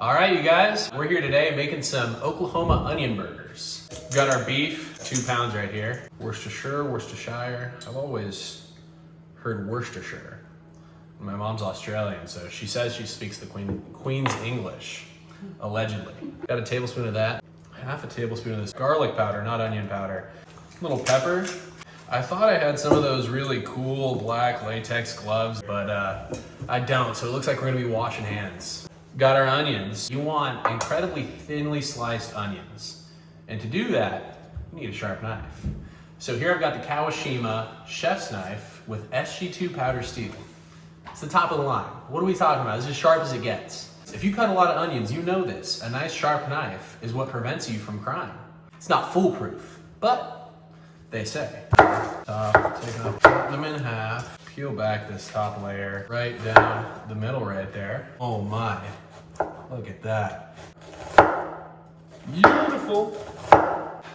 All right, you guys, we're here today making some Oklahoma onion burgers. Got our beef, 2 pounds right here. Worcestershire. I've always heard Worcestershire. My mom's Australian, so she says she speaks the Queen's English, allegedly. Got a tablespoon of that. Half a tablespoon of this garlic powder, not onion powder. A little pepper. I thought I had some of those really cool black latex gloves, but I don't, so it looks like we're gonna be washing hands. Got our onions. You want incredibly thinly sliced onions. And to do that, you need a sharp knife. So here I've got the Kawashima chef's knife with SG2 powder steel. It's the top of the line. What are we talking about? It's as sharp as it gets. If you cut a lot of onions, you know this. A nice sharp knife is what prevents you from crying. It's not foolproof, but they say. Take them, cut them in half, peel back this top layer, right down the middle right there. Oh my, look at that. Beautiful.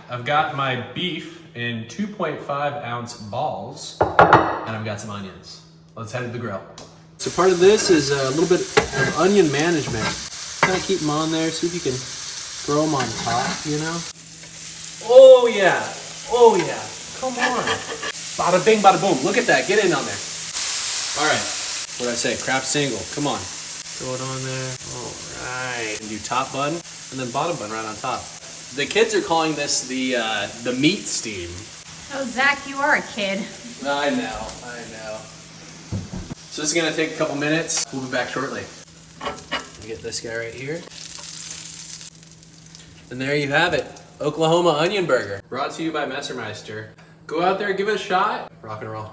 I've got my beef in 2.5 ounce balls, and I've got some onions. Let's head to the grill. So part of this is a little bit of onion management. Kind of keep them on there, see if you can throw them on top, you know? Oh yeah, oh yeah, come on. Bada bing, bada boom, look at that, get in on there. All right, what did I say, craft single, come on. Throw it on there, all right. And do top bun, and then bottom bun right on top. The kids are calling this the meat steam. Oh, Zach, you are a kid. I know. So this is gonna take a couple minutes. We'll be back shortly. Let me get this guy right here. And there you have it. Oklahoma onion burger. Brought to you by Messermeister. Go out there, give it a shot. Rock and roll.